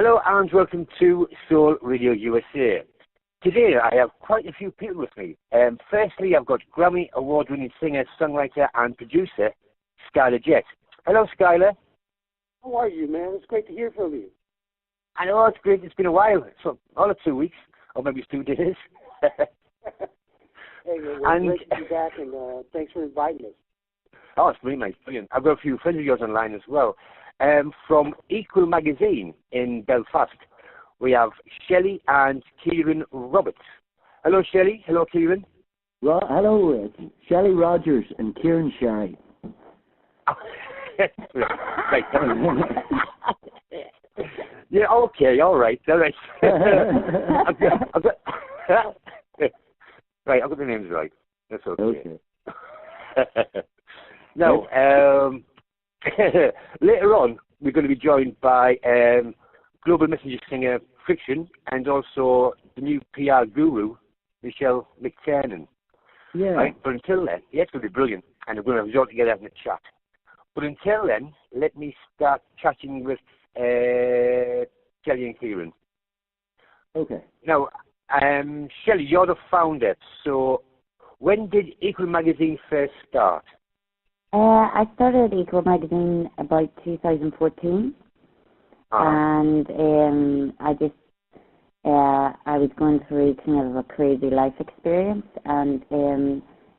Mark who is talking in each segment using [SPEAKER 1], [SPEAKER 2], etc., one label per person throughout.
[SPEAKER 1] Hello and welcome to Soul Radio USA. Today I have quite a few people with me. Firstly, I've got Grammy Award-winning singer, songwriter and producer, Skyler Jett. Hello, Skyler.
[SPEAKER 2] How are you, man? It's great to hear from you.
[SPEAKER 1] I know, it's great. It's been a while. So, all of 2 weeks, or maybe it's 2 days.
[SPEAKER 2] Hey, man, great to be back, and thanks for inviting us.
[SPEAKER 1] Oh, it's really nice. Brilliant. I've got a few friends of yours online as well. From Equal Magazine in Belfast, we have Shelly and Kieran Roberts. Hello, Shelly. Hello, Kieran.
[SPEAKER 3] Hello, it's Shelly Rodgers and Kieran Sherry.
[SPEAKER 1] Right. Yeah, okay, all right. Right, I've got the names right. That's okay. Now, later on, we're going to be joined by Global Messenger singer Friction and also the new PR Guru Michelle McTernan.
[SPEAKER 3] Yeah.
[SPEAKER 1] Right? But until then, yeah, it's going to be brilliant, and we're going to have you all together having a chat. But until then, let me start chatting with Shelly and Kieran.
[SPEAKER 3] Okay.
[SPEAKER 1] Now, Shelly, you're the founder, so when did Equal Magazine first start?
[SPEAKER 4] I started Equal Magazine about 2014, and I was going through kind of a crazy life experience, and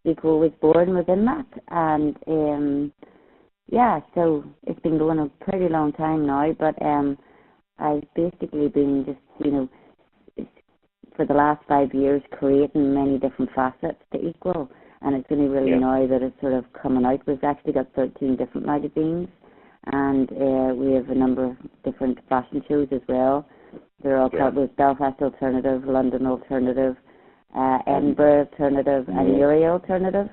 [SPEAKER 4] Equal was born within that, and so it's been going a pretty long time now, but I've basically been just, for the last 5 years, creating many different facets to Equal, and it's only really now that it's sort of coming out. We've actually got 13 different magazines, and we have a number of different fashion shows as well. They're all called with Belfast Alternative, London Alternative, Edinburgh Alternative, and Uri Alternative.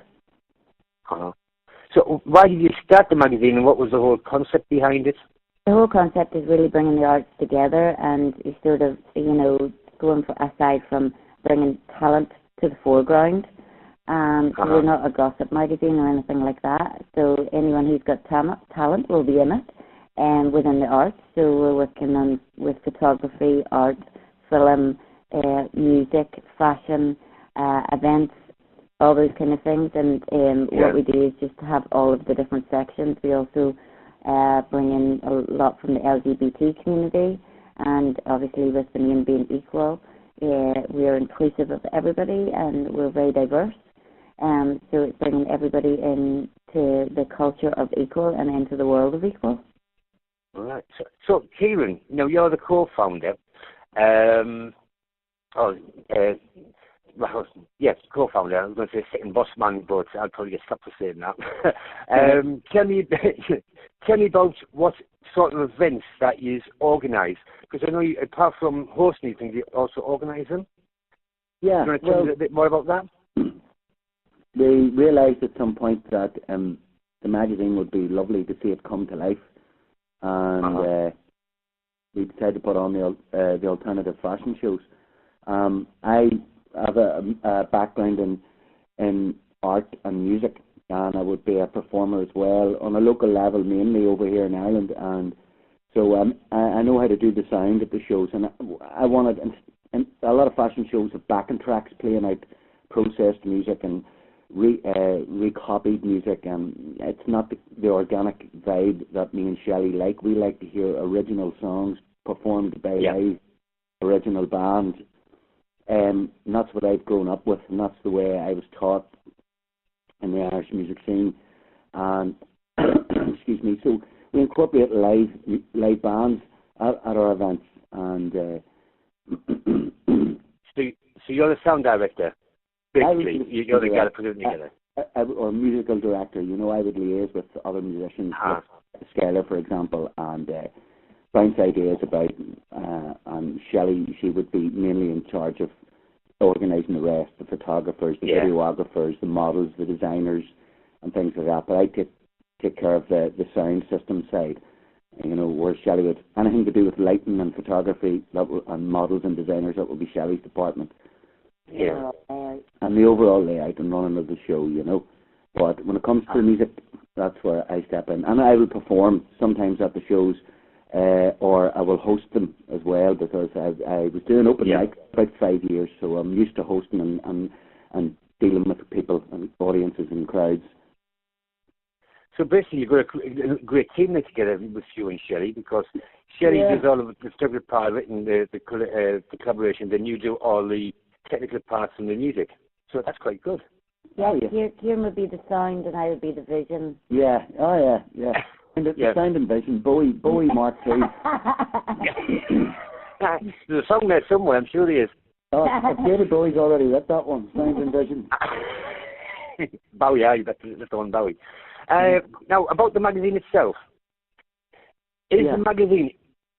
[SPEAKER 1] So why did you start the magazine, and what was the whole concept behind it?
[SPEAKER 4] The whole concept is really bringing the arts together and sort of, going aside from bringing talent to the foreground. So we're not a gossip magazine or anything like that. So anyone who's got talent will be in it, and within the arts. So we're working with photography, art, film, music, fashion, events, all those kind of things. And what we do is just to have all of the different sections. We also bring in a lot from the LGBT community, and obviously with the name being Equal, we are inclusive of everybody, and we're very diverse. So it's bringing everybody into the culture of Equal and into the world of Equal.
[SPEAKER 1] All right. So Kieran, you're the co-founder. Co-founder. I was going to say second boss man, but I'll probably get stopped for saying that. Tell me about what sort of events that you organise, because I know you, apart from hosting things, you also organise them.
[SPEAKER 3] Yeah.
[SPEAKER 1] Do you want to tell me a bit more about that?
[SPEAKER 3] They realised at some point that the magazine would be lovely to see it come to life, and we decided to put on the alternative fashion shows. I have a background in art and music, and I would be a performer as well on a local level, mainly over here in Ireland. And so I know how to do the sound at the shows, and I wanted, and a lot of fashion shows have backing tracks playing out processed music and recopied music, and it's not the organic vibe that me and Shelly like. We like to hear original songs performed by live original bands. And that's what I've grown up with, and that's the way I was taught in the Irish music scene. And excuse me, so we incorporate live bands at our events. And
[SPEAKER 1] so you're the sound director, basically. You're the guy that puts it together.
[SPEAKER 3] Or musical director. I would liaise with other musicians, like Skyler, for example, and bounce ideas about. And Shelly, she would be mainly in charge of organising the rest, the photographers, the videographers, the models, the designers, and things like that. But I take care of the sound system side. Where Shelly would, anything to do with lighting and photography and models and designers, that would be Shelly's department.
[SPEAKER 1] Yeah.
[SPEAKER 3] And the overall layout and running of the show, But when it comes to music, that's where I step in. And I will perform sometimes at the shows or I will host them as well, because I was doing open mic about 5 years, so I'm used to hosting and dealing with people and audiences and crowds.
[SPEAKER 1] So basically, you've got a great team there together with you and Shelly, because Shelly does all of the photography part of it and the collaboration, then you do all the technical parts and the music. So that's quite good.
[SPEAKER 4] Yeah, Kieran would be the sound and I would be the vision.
[SPEAKER 3] Yeah, yeah. The sound and vision, Bowie Mark II.
[SPEAKER 1] There's a song there somewhere, I'm sure there is.
[SPEAKER 3] Oh, David Bowie's already read that one, sound and vision.
[SPEAKER 1] Bowie, that's the one, Bowie. Now, about the magazine itself. Is the magazine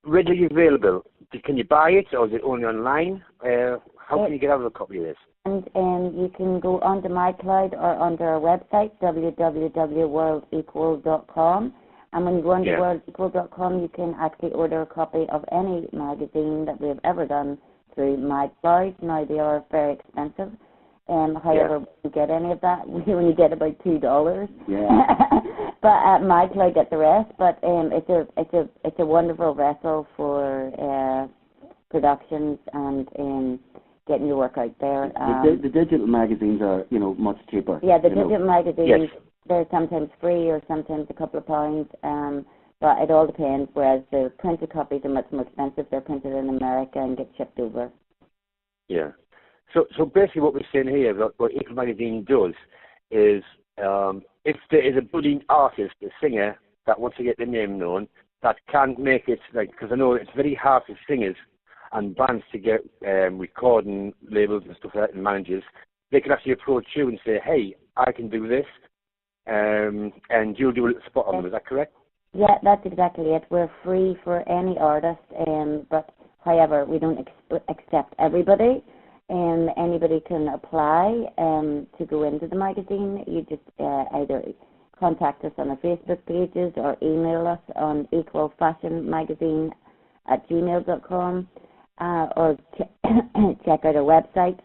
[SPEAKER 1] readily available? Can you buy it, or is it only online? How can you get out of a copy of this?
[SPEAKER 4] And you can go onto my cloud or onto our website, www.worldequal.com. And when you go onto worldequal.com, you can actually order a copy of any magazine that we have ever done through my cloud. Now, they are very expensive. However, you get any of that, we only get about $2.
[SPEAKER 3] Yeah.
[SPEAKER 4] But my cloud get the rest. But it's a wonderful vessel for productions and getting your work out there.
[SPEAKER 3] The digital magazines are, much cheaper.
[SPEAKER 4] Yeah, the digital magazines, they're sometimes free or sometimes a couple of pounds. But it all depends. Whereas the printed copies are much more expensive. They're printed in America and get shipped over.
[SPEAKER 1] Yeah. So basically what we're saying here, what Equal Magazine does, is if there is a budding artist, a singer, that wants to get their name known, that can't make it, because I know it's very hard for singers and bands to get recording labels and stuff like that, and managers, they can actually approach you and say, hey, I can do this, and you'll do a little spot on them. Is that correct?
[SPEAKER 4] Yeah, that's exactly it. We're free for any artist, but however, we don't accept everybody. Anybody can apply to go into the magazine. You just either contact us on our Facebook pages or email us on equalfashionmagazine@gmail.com or check out our website.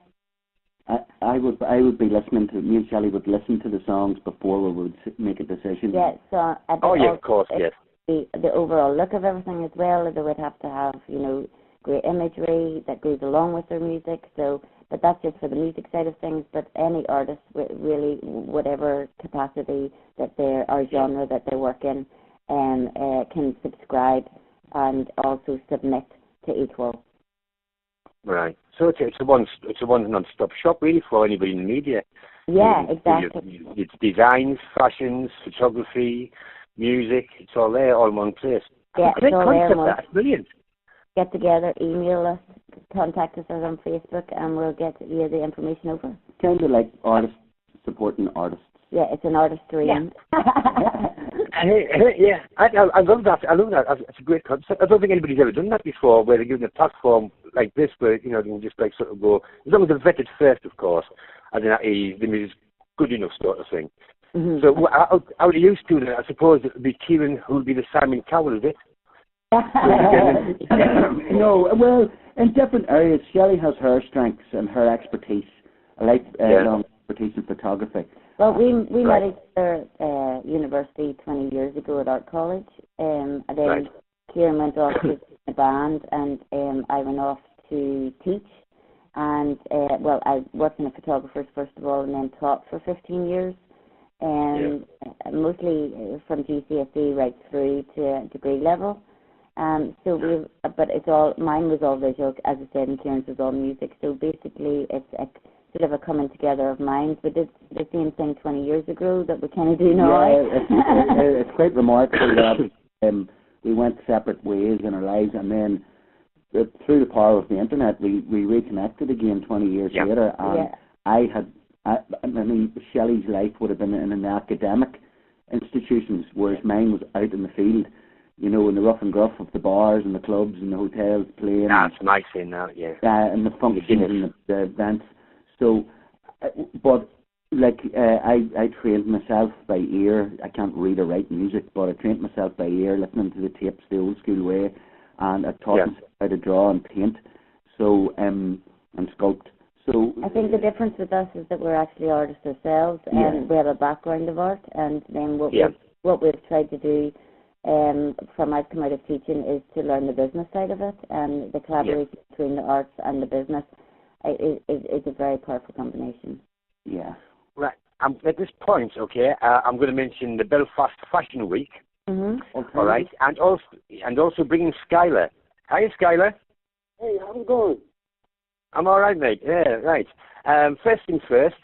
[SPEAKER 3] I would be listening to, me and Shelly would listen to the songs before we would make a decision.
[SPEAKER 4] Yeah, so
[SPEAKER 1] of course, yes.
[SPEAKER 4] The overall look of everything as well, they would have to have, great imagery that goes along with their music. So, but that's just for the music side of things. But any artist, really, whatever capacity that they're or genre that they work in, can subscribe and also submit to Equal.
[SPEAKER 1] Right. So it's a one non-stop shop really for anybody in the media.
[SPEAKER 4] Yeah, exactly.
[SPEAKER 1] It's designs, fashions, photography, music. It's all there, all in one place.
[SPEAKER 4] Yeah,
[SPEAKER 1] great concept. That's brilliant.
[SPEAKER 4] Get together, email us, contact us on Facebook, and we'll get you the information over.
[SPEAKER 3] Kind of like artists supporting artists.
[SPEAKER 4] Yeah, it's an artist dream.
[SPEAKER 1] Yeah, I love that. I love that. It's a great concept. I don't think anybody's ever done that before, where they're given a platform like this, where they can just sort of go, as long as they're vetted first, of course, and then the music's good enough sort of thing. Mm-hmm. So how do you do that? I suppose it would be Kieran who would be the Simon Cowell, is it?
[SPEAKER 3] No, well, in different areas, Shelly has her strengths and her expertise. I like expertise in photography.
[SPEAKER 4] Well, we met each other at university 20 years ago at art college, and then Kieran went off to the band, and I went off to teach. And I worked in a photographer's first of all, and then taught for 15 years, and mostly from GCSE right through to degree level. But mine was all visual, as I said, and Kieran's was all music. So basically, it's sort of a coming together of minds. We did the same thing 20 years ago that we kind of do now.
[SPEAKER 3] Yeah, it's quite remarkable that we went separate ways in our lives, and then through the power of the internet, we reconnected again 20 years later. And I mean, Shelly's life would have been in an academic institutions, whereas mine was out in the field. In the rough and gruff of the bars and the clubs and the hotels playing.
[SPEAKER 1] That's nice in that, yeah.
[SPEAKER 3] And the functions and the events. So, but I trained myself by ear. I can't read or write music, but I trained myself by ear, listening to the tapes the old school way, and I taught myself how to draw and paint, and sculpt. So
[SPEAKER 4] I think the difference with us is that we're actually artists ourselves, and we have a background of art, and then what we've tried to do from I've come out of teaching is to learn the business side of it, and the collaboration between the arts and the business is a very powerful combination.
[SPEAKER 3] Yeah.
[SPEAKER 1] Right. At this point, okay, I'm going to mention the Belfast Fashion Week.
[SPEAKER 4] Mm-hmm.
[SPEAKER 3] Okay.
[SPEAKER 1] All right, and also bringing Skyler. Hi, Skyler.
[SPEAKER 2] Hey, how's it going?
[SPEAKER 1] I'm all right, mate. Yeah, right. First things first.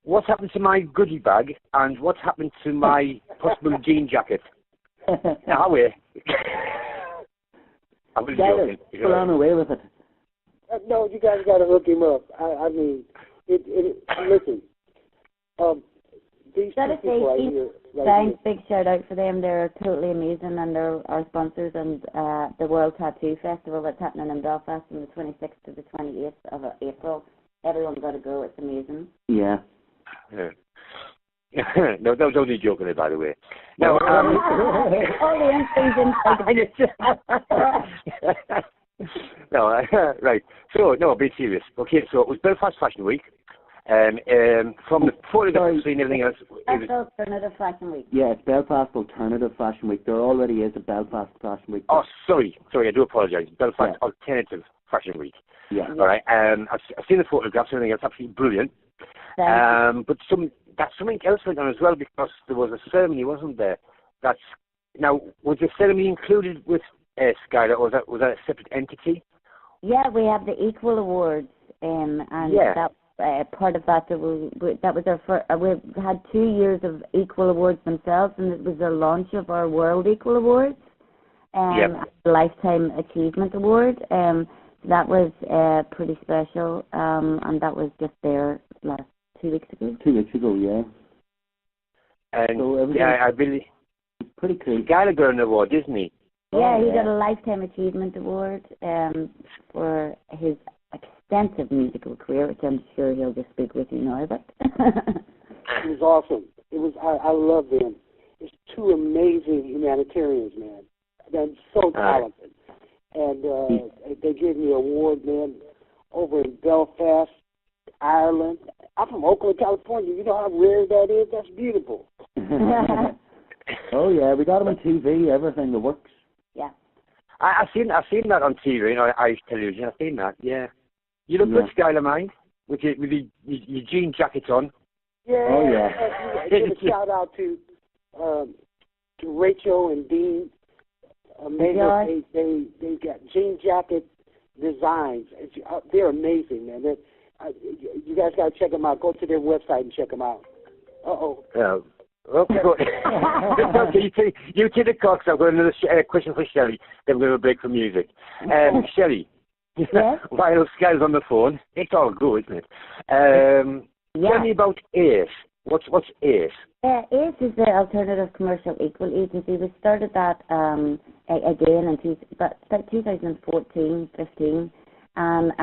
[SPEAKER 1] What's happened to my goodie bag, and what's happened to my possible jean jacket? Now, we. I'm really joking.
[SPEAKER 3] Pull on away with it.
[SPEAKER 2] No, you guys got to hook him up. I mean, listen. These
[SPEAKER 4] Gotta
[SPEAKER 2] people right here.
[SPEAKER 4] Thanks, big shout out for them. They're totally amazing, and they're our sponsors. And the World Tattoo Festival that's happening in Belfast from the 26th to the 28th of April. Everyone's got to go. It's amazing.
[SPEAKER 3] Yeah.
[SPEAKER 1] No, that was only joking, by the way. No,
[SPEAKER 4] all the instincts inside.
[SPEAKER 1] No, right. So, no, be serious. Okay, so it was Belfast Fashion Week. From the photographs and everything else.
[SPEAKER 4] That's Alternative Fashion Week.
[SPEAKER 3] Yeah, it's Belfast Alternative Fashion Week. There already is a Belfast Fashion Week.
[SPEAKER 1] Oh, sorry, I do apologise. Belfast Alternative Fashion Week.
[SPEAKER 3] Yeah.
[SPEAKER 1] All right. I've seen the photographs and everything else. Absolutely brilliant. But something else went on as well, because there was a ceremony, wasn't there? Now, was the ceremony included with Skyler, or was that a separate entity?
[SPEAKER 4] Yeah, we have the Equal Awards, and that part of that that was our first. We've had 2 years of Equal Awards themselves, and it was the launch of our World Equal Awards, Lifetime Achievement Award. That was pretty special, and that was just there last 2 weeks ago.
[SPEAKER 3] 2 weeks ago, yeah.
[SPEAKER 1] And
[SPEAKER 3] so
[SPEAKER 1] I believe
[SPEAKER 3] pretty cool.
[SPEAKER 1] Skyler got an award, isn't he?
[SPEAKER 4] Yeah, he got a Lifetime Achievement Award for his extensive musical career, which I'm sure he'll just speak with you now about.
[SPEAKER 2] It was awesome. It was. I love them. It's two amazing humanitarians, man. They're so talented, and they gave me an award, man, over in Belfast, Ireland. I'm from Oakland, California. You know how rare that is? That's beautiful.
[SPEAKER 3] Oh yeah, we got them on TV. Everything that works.
[SPEAKER 4] Yeah.
[SPEAKER 1] I've seen that on TV, Irish television. I've seen that. Yeah. You look good, Skyler, mind, with your jean jacket on.
[SPEAKER 2] Yeah.
[SPEAKER 3] Oh yeah.
[SPEAKER 2] Give a shout out to Rachel and Dean. Amazing. They got jean jacket designs. They're amazing, man. You guys got to check them out. Go to their website and check them out.
[SPEAKER 1] Yeah. Okay, you take the call, because I've got another question for Shelly. Then we're going to break for music. Shelly, while Skyler's on the phone, it's all good, isn't it? Tell me about ACE. What's ACE?
[SPEAKER 4] ACE is the Alternative Commercial Equal Agency. We started that again in about 2014, 15. And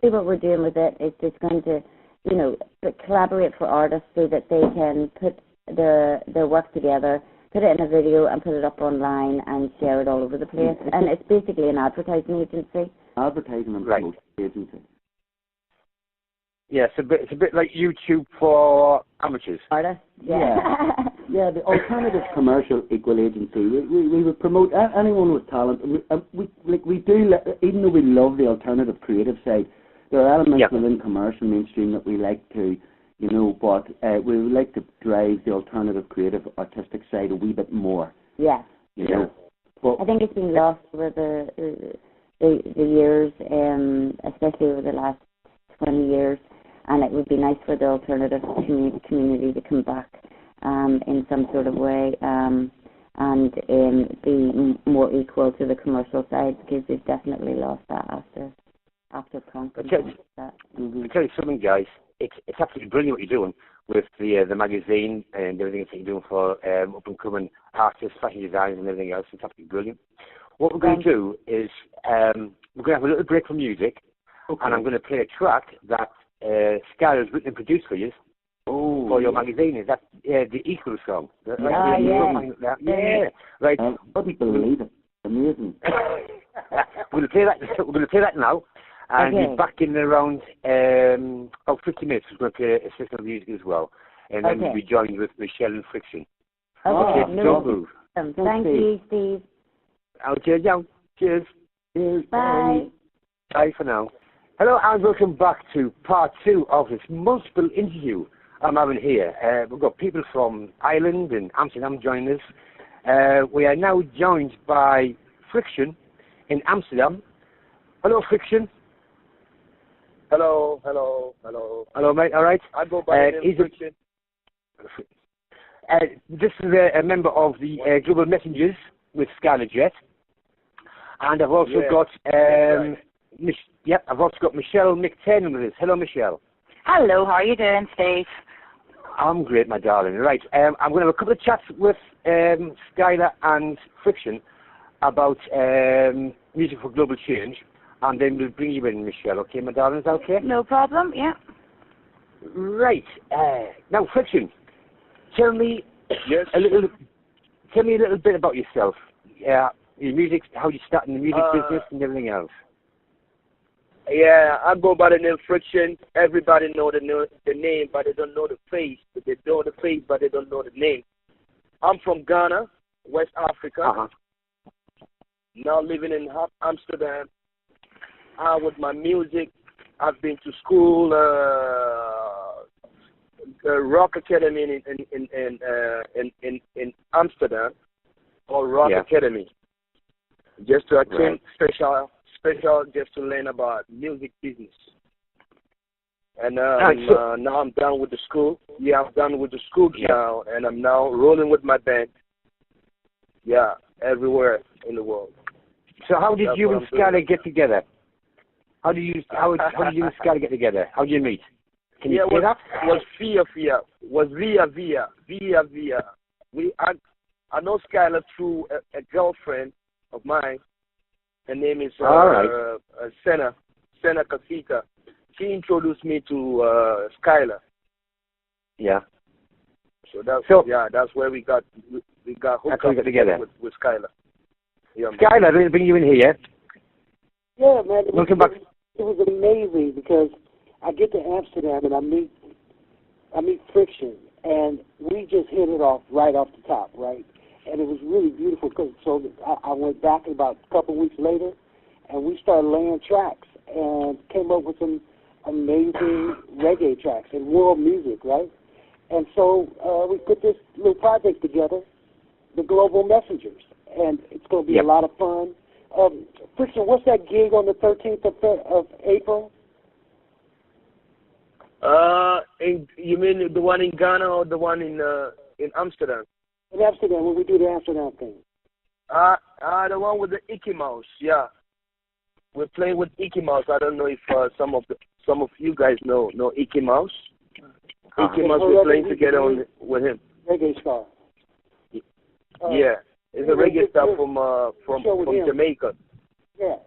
[SPEAKER 4] what we're doing with it is just going to, collaborate for artists so that they can put their work together, put it in a video and put it up online and share it all over the place. And it's basically an advertising agency.
[SPEAKER 3] Advertising and promotion agency.
[SPEAKER 1] Yeah, it's a bit like YouTube for amateurs.
[SPEAKER 4] Artists,
[SPEAKER 3] yeah, the Alternative Commercial Equal Agency. We would promote anyone with talent. We do, even though we love the alternative creative side, there are elements within commercial mainstream that we like to, but we would like to drive the alternative creative artistic side a wee bit more.
[SPEAKER 4] Yeah.
[SPEAKER 3] But
[SPEAKER 4] I think it's been lost over the years, especially over the last 20 years. And it would be nice for the alternative community to come back in some sort of way and be more equal to the commercial side, because they've definitely lost that after conference.
[SPEAKER 1] I'll tell you something, guys. It's absolutely brilliant what you're doing with the magazine and everything that you're doing for up and coming artists, fashion designers, and everything else. It's absolutely brilliant. What we're going to do is we're going to have a little break from music, and I'm going to play a track that Skyler's written and produced for you for your magazine. Is that the Equal song? Right.
[SPEAKER 3] I couldn't believe it. Amazing.
[SPEAKER 1] We're going to play that now, and be back in around about 50 minutes. We're going to play a system of music as well, and then we'll be joined with Michelle and Friction.
[SPEAKER 4] Okay.
[SPEAKER 1] Don't move.
[SPEAKER 4] Thank you, Steve.
[SPEAKER 1] Cheers, young. Cheers.
[SPEAKER 3] Cheers.
[SPEAKER 4] Bye.
[SPEAKER 1] Bye for now. Hello and welcome back to part 2 of this multiple interview I'm having here. We've got people from Ireland and Amsterdam joining us. We are now joined by Friction in Amsterdam. Hello, Friction.
[SPEAKER 5] Hello,
[SPEAKER 1] mate. All right.
[SPEAKER 5] I go by the name Friction.
[SPEAKER 1] This is a member of the Global Messengers with Skyler, Jett, and I've also got I've also got Michelle McTernan with us. Hello, Michelle.
[SPEAKER 6] Hello, how are you doing, Steve?
[SPEAKER 1] I'm great, my darling. Right, I'm going to have a couple of chats with Skyler and Friction about music for global change, and then we'll bring you in, Michelle. Okay, my darling, is that okay?
[SPEAKER 6] No problem. Yeah.
[SPEAKER 1] Right. Now, Friction, tell me a little bit about yourself. Your music, how you start in the music business, and everything else.
[SPEAKER 5] Yeah, I go by the name Friction. Everybody know the name, but they don't know the face. But they know the face, but they don't know the name. I'm from Ghana, West Africa. Now living in Amsterdam. With my music, I've been to school, Rock Academy in Amsterdam, or Rock Academy, just to attend special just to learn about music business. And now I'm done with the school. Yeah, I'm done with the school now, and I'm now rolling with my band. Yeah, everywhere in the world.
[SPEAKER 1] So how did you and Skyler get together? How do you and Skyler get together? How did you meet? Can you say that?
[SPEAKER 5] Was via. I know Skyler through a girlfriend of mine. Her name is Senna Casita. She introduced me to Skyler.
[SPEAKER 1] Yeah.
[SPEAKER 5] So that's where we got hooked up
[SPEAKER 1] together
[SPEAKER 5] with Skyler. Yeah,
[SPEAKER 1] Skyler, let me bring you in here.
[SPEAKER 2] Yeah, man.
[SPEAKER 1] Welcome back.
[SPEAKER 2] It was amazing because I get to Amsterdam and I meet Friction, and we just hit it off right off the top, right? And it was really beautiful because I went back about a couple of weeks later, and we started laying tracks and came up with some amazing reggae tracks and world music, right? And so we put this little project together, the Global Messengers, and it's going to be a lot of fun. Friction, what's that gig on the 13th of April?
[SPEAKER 5] You mean the one in Ghana or the one in Amsterdam?
[SPEAKER 2] In Amsterdam, when we do the Amsterdam thing.
[SPEAKER 5] The one with the Icky Mouse, yeah. We're playing with Icky Mouse. I don't know if some of you guys know Icky Mouse. Icky Mouse, we're playing together with him.
[SPEAKER 2] Reggae star.
[SPEAKER 5] Yeah, it's a reggae star from Jamaica.
[SPEAKER 2] Yeah.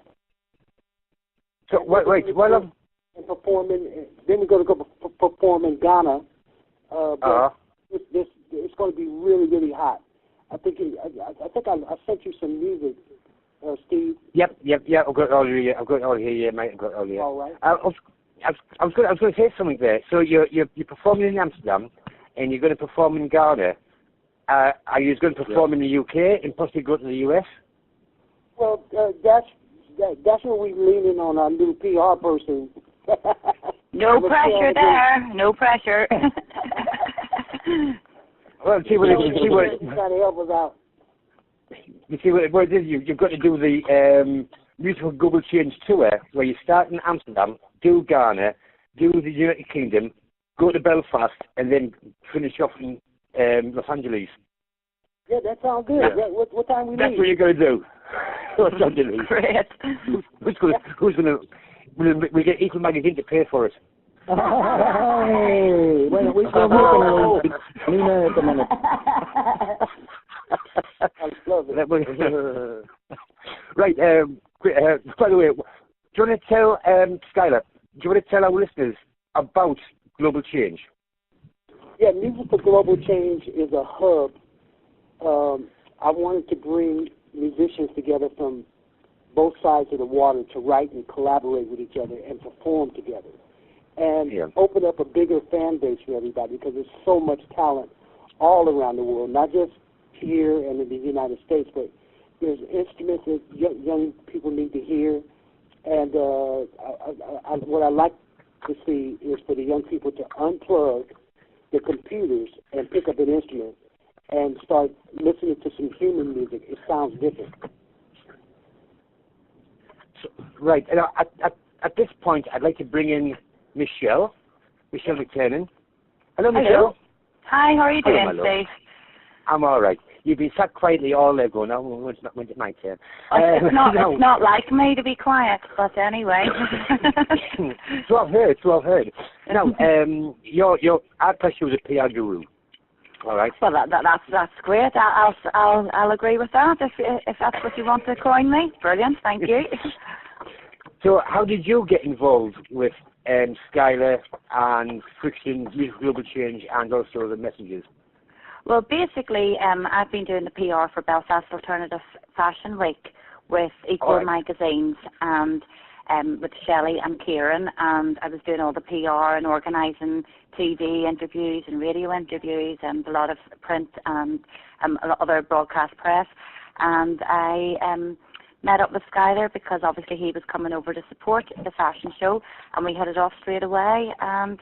[SPEAKER 1] So wait,
[SPEAKER 2] and performing. Then we're going to go perform in Ghana. It's going to be really, really hot. I think I sent you some music, Steve. Yep.
[SPEAKER 1] I've got it all here. Mate. I've got it all here.
[SPEAKER 2] All right.
[SPEAKER 1] I was going to say something there. So you're performing in Amsterdam, and you're going to perform in Ghana. Are you going to perform in the UK and possibly go to the US?
[SPEAKER 2] Well, that's what we're leaning on our new PR person.
[SPEAKER 6] No pressure there. No pressure.
[SPEAKER 1] Well, see what
[SPEAKER 2] trying to help us out.
[SPEAKER 1] You see what it is. You've got to do the Musical Global Change tour, where you start in Amsterdam, do Ghana, do the United Kingdom, go to Belfast, and then finish off in Los Angeles.
[SPEAKER 2] Yeah, that sounds good.
[SPEAKER 1] Yeah.
[SPEAKER 2] What time we leave?
[SPEAKER 1] That's what you're going to do. Los Angeles.
[SPEAKER 6] Great.
[SPEAKER 1] Who's going to? We get Equal Magazine to pay for it.
[SPEAKER 3] Hey, well, we're working on Lena at the minute.
[SPEAKER 2] I love it.
[SPEAKER 1] Right. By the way, do you want to tell Skyler? Do you want to tell our listeners about Global Change?
[SPEAKER 2] Yeah, Music for Global Change is a hub. I wanted to bring musicians together from both sides of the water to write and collaborate with each other and perform together. And open up a bigger fan base for everybody, because there's so much talent all around the world, not just here and in the United States, but there's instruments that young people need to hear. And what I like to see is for the young people to unplug the computers and pick up an instrument and start listening to some human music. It sounds different.
[SPEAKER 1] So, right. And at this point, I'd like to bring in Michelle McTernan. Hello, Michelle.
[SPEAKER 6] Hi, how are you doing today?
[SPEAKER 1] I'm all right. You've been sat quietly all day going, oh, when's it my turn?
[SPEAKER 6] It's not like me to be quiet, but anyway.
[SPEAKER 1] So I've heard. Now, our pressure was a PR guru. All right.
[SPEAKER 6] Well, that's great. I'll agree with that if that's what you want to coin me. Brilliant, thank you.
[SPEAKER 1] So, how did you get involved with Skyler and Friction, Youth Global Change, and also the Messengers?
[SPEAKER 6] Well, basically, I've been doing the PR for Belfast Alternative Fashion Week with Equal Magazines and with Shelly and Kieran, and I was doing all the PR and organising TV interviews and radio interviews and a lot of print and a lot of other broadcast press. And I met up with Skyler because obviously he was coming over to support the fashion show, and we hit it off straight away, and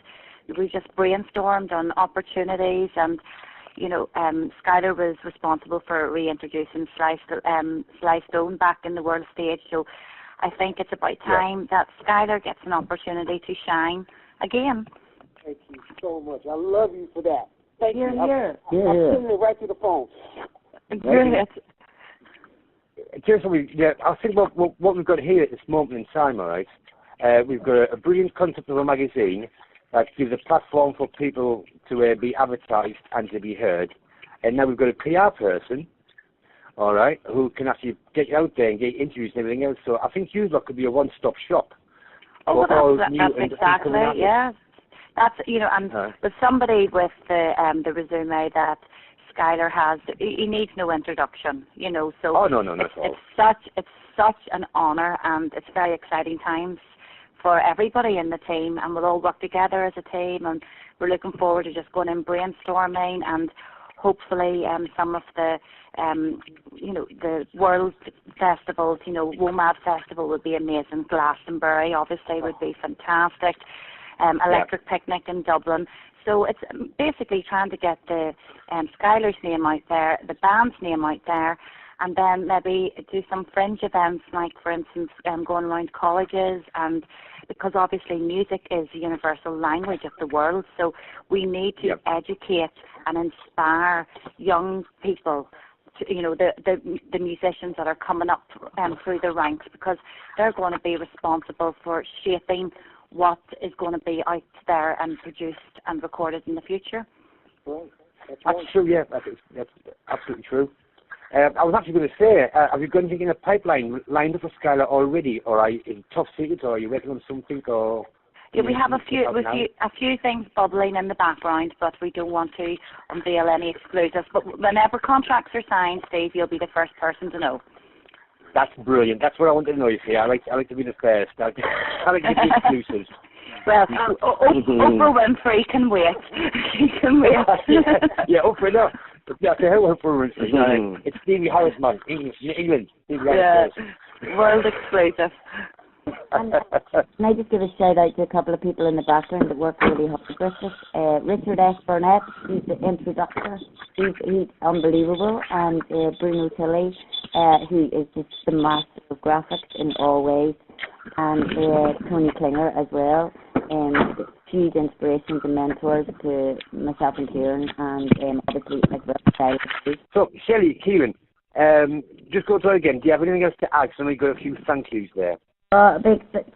[SPEAKER 6] we just brainstormed on opportunities. And you know, Skyler was responsible for reintroducing Sly Stone back in the world stage, so I think it's about time that Skyler gets an opportunity to shine again.
[SPEAKER 2] Thank you so much. I love you for that. Thank you.
[SPEAKER 4] Here.
[SPEAKER 2] I'm sending it right to the phone.
[SPEAKER 6] Great.
[SPEAKER 1] Here's what I'll think about what we've got here at this moment in time, all right? We've got a brilliant concept of a magazine that gives a platform for people to be advertised and to be heard. And now we've got a PR person, all right, who can actually get you out there and get interviews and everything else. So I think you lot could be a one-stop shop.
[SPEAKER 6] Oh, well, that's exactly, yeah. That's, you know, and with somebody with the resume that Skyler has, he needs no introduction, you know. So
[SPEAKER 1] oh, no, not at all.
[SPEAKER 6] It's such an honour, and it's very exciting times for everybody in the team, and we'll all work together as a team, and we're looking forward to just going in brainstorming, and hopefully some of the you know, the world festivals, you know, WOMAD Festival would be amazing, Glastonbury obviously would be fantastic, Electric Picnic in Dublin. So it's basically trying to get the Skyler's name out there, the band's name out there, and then maybe do some fringe events, like, for instance, going around colleges, and because obviously music is the universal language of the world, so we need to educate and inspire young people, to, you know, the musicians that are coming up through the ranks, because they're going to be responsible for shaping what is going to be out there and produced and recorded in the future.
[SPEAKER 2] Right.
[SPEAKER 1] That's true, yeah, that's absolutely true. I was actually going to say, have you got anything in the pipeline lined up for Skyler already, or are you in top secret, or are you working on something, or?
[SPEAKER 6] Yeah, we have a few things bubbling in the background, but we don't want to unveil any exclusives. But whenever contracts are signed, Steve, you'll be the first person to know.
[SPEAKER 1] That's brilliant. That's what I wanted to know, you see. I like to be the first. I like to be exclusives.
[SPEAKER 6] Well, Oprah Winfrey can wait. She can wait.
[SPEAKER 1] yeah, Oprah, no. Yeah, to her Oprah Winfrey. It's Stevie Harris, man. England. Stevie Harris.
[SPEAKER 6] World exclusive.
[SPEAKER 4] And can I just give a shout out to a couple of people in the background that work really hard with us? Richard S. Burnett, he's the introducer. He's unbelievable. And Bruno Tilley, who is just the master of graphics in all ways. And Tony Klinger as well. Huge inspirations and mentors to myself and Kieran, and obviously as well.
[SPEAKER 1] So, Shelly, Kieran, just go through it again. Do you have anything else to add? So we've got a few thank yous there.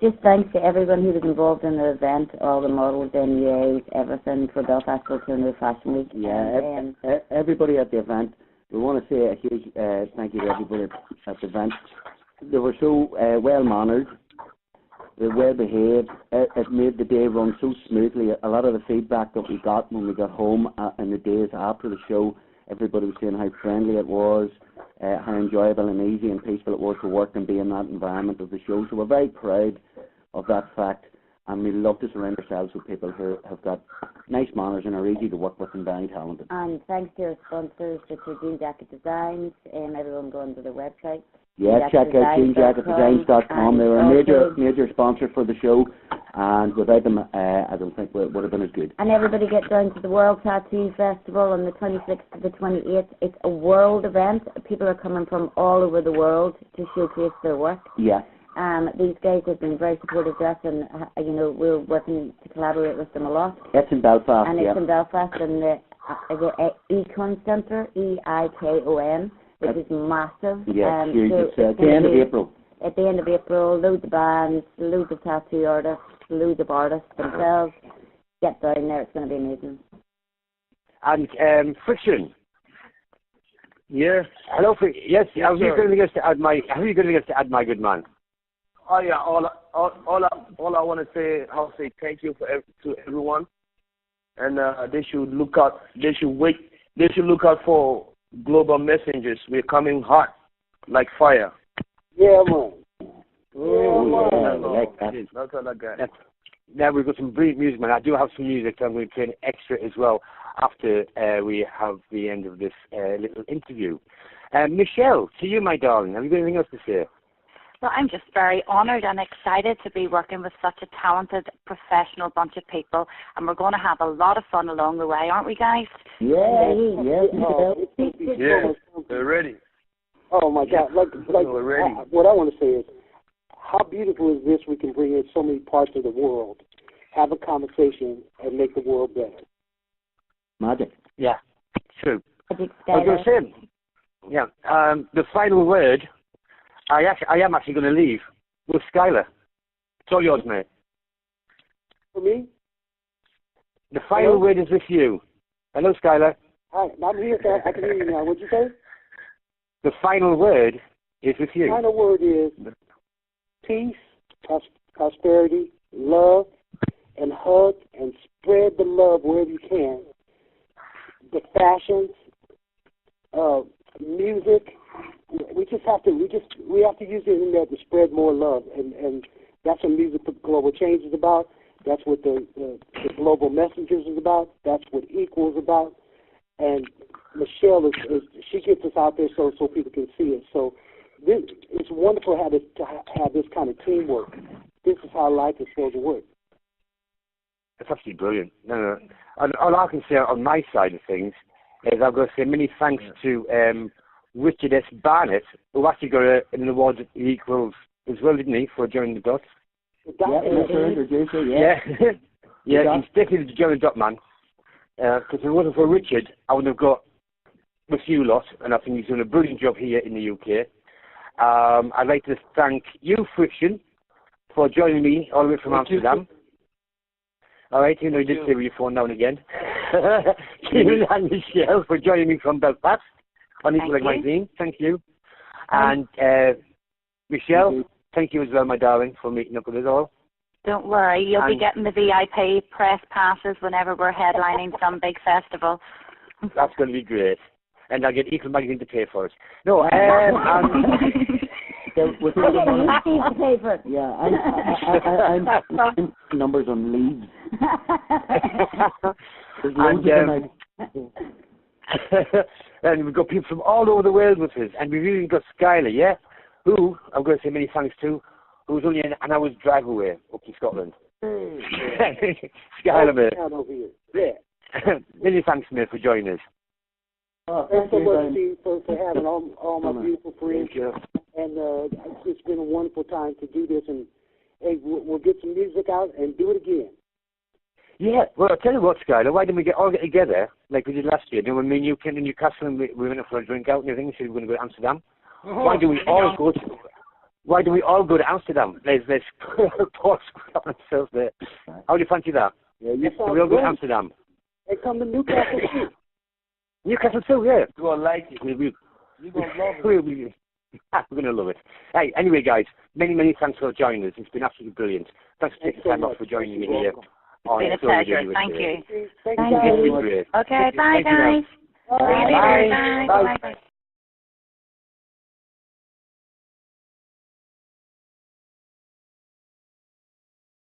[SPEAKER 4] Just thanks to everyone who was involved in the event, all the models, NUAs, everything for Belfast Alternative Fashion Week.
[SPEAKER 3] Yeah, everybody at the event. We want to say a huge thank you to everybody at the event. They were so well-mannered, they were well-behaved. It made the day run so smoothly. A lot of the feedback that we got when we got home and the days after the show, everybody was saying how friendly it was, how enjoyable and easy and peaceful it was to work and be in that environment of the show. So we're very proud of that fact, and we love to surround ourselves with people who have got nice manners and are easy to work with and very talented.
[SPEAKER 4] And thanks to our sponsors, which are Jean Jacket Designs, and everyone go onto their website.
[SPEAKER 3] Yeah, check out jeanjacketdesigns.com. They were a major sponsor for the show, and without them, I don't think it would have been as good.
[SPEAKER 4] And everybody get down to the World Tattoo Festival on the 26th to the 28th. It's a world event. People are coming from all over the world to showcase their work.
[SPEAKER 3] Yeah.
[SPEAKER 4] These guys have been very supportive of us, and we're working to collaborate with them a lot.
[SPEAKER 3] It's in Belfast,
[SPEAKER 4] and it's in Belfast, and the Econ Centre, EIKON, which is massive.
[SPEAKER 3] Yeah, huge. It's at the end of April.
[SPEAKER 4] At the end of April, loads of bands, loads of tattoo artists, loads of artists themselves. Get down there; it's going to be amazing.
[SPEAKER 1] And Friction.
[SPEAKER 5] Yeah.
[SPEAKER 1] Hello, yes. Are you going to get to add my good man?
[SPEAKER 5] Oh yeah. All I want to say, I'll say thank you to everyone, and they should look out. They should look out for Global Messengers. We're coming hot like fire.
[SPEAKER 2] Yeah, man.
[SPEAKER 5] That's all I got.
[SPEAKER 1] Now we've got some brilliant music, man. I do have some music, so I'm going to play an extra as well after we have the end of this little interview. Michelle, to you, my darling, have you got anything else to say?
[SPEAKER 6] Well, I'm just very honoured and excited to be working with such a talented, professional bunch of people, and we're going to have a lot of fun along the way, aren't we, guys?
[SPEAKER 3] Yeah.
[SPEAKER 5] They're ready.
[SPEAKER 2] Oh my God! What I want to say is, how beautiful is this? We can bring in so many parts of the world, have a conversation, and make the world better.
[SPEAKER 3] Magic.
[SPEAKER 1] Yeah, true.
[SPEAKER 4] Magic,
[SPEAKER 1] I was going to say, yeah. The final word. I am actually going to leave with Skyler. It's all yours, mate.
[SPEAKER 2] For me?
[SPEAKER 1] The final word is with you. Hello, Skyler.
[SPEAKER 2] Hi, I'm here. I can hear you now. What'd you say?
[SPEAKER 1] The final word is with you.
[SPEAKER 2] The final word is peace, prosperity, love, and hug, and spread the love wherever you can. The fashions, music. We have to use the internet to spread more love, and that's what Music for Global Change is about. That's what the Global Messengers is about. That's what Equal is about. And Michelle she gets us out there so people can see it. So it's wonderful to have this kind of teamwork. This is how life is supposed to work.
[SPEAKER 1] That's absolutely brilliant. No. And all I can say on my side of things is I've got to say many thanks to Richard S. Barnett, who actually got an award at Equals as well, didn't he, for joining the dots?
[SPEAKER 3] Yeah,
[SPEAKER 1] he's definitely the German dot man. Because if it wasn't for Richard, I would have got with you lot, and I think he's doing a brilliant job here in the UK. I'd like to thank you, Friction, for joining me all the way from Amsterdam. All right, you know, you did say with your phone now and again. Kieran and Michelle for joining me from Belfast on Equal Magazine. Thank you. And Michelle, thank you as well, my darling, for meeting up with us all.
[SPEAKER 6] Don't worry, you'll be getting the VIP press passes whenever we're headlining some big festival.
[SPEAKER 1] That's going to be great. And I'll get Equal Magazine to pay for it. No,
[SPEAKER 3] yeah, I'm numbers on leads.
[SPEAKER 1] And we've got people from all over the world with us, and we've even got Skyler, yeah, who I'm going to say many thanks to, who's only an hour's drive away up in Scotland. Skyler, mate. Many thanks, mate, for joining us.
[SPEAKER 2] Thanks so much, Steve, for having all my beautiful friends. Thank you. And it's been a wonderful time to do this, and hey, we'll get some music out and do it again.
[SPEAKER 1] Yeah, well, I'll tell you what, Skyler, why didn't we all get together like we did last year? You know, when me and you came to Newcastle and we went for a drink out and everything, so we were going to go to Amsterdam. Why do we all go to Amsterdam? Let's pour up ourselves there. How do you fancy that?
[SPEAKER 2] Yeah,
[SPEAKER 1] we all go to Amsterdam.
[SPEAKER 2] They come to Newcastle too.
[SPEAKER 1] Newcastle too, yeah.
[SPEAKER 5] You're going to like it. You're going to love it.
[SPEAKER 1] We're going to love it. Hey, anyway, guys, many thanks for joining us. It's been absolutely brilliant. Thanks for taking time off for joining me here.
[SPEAKER 6] It's been a pleasure. Thank you.
[SPEAKER 2] Thank you.
[SPEAKER 6] Okay, bye, guys.
[SPEAKER 1] Bye.
[SPEAKER 6] Bye.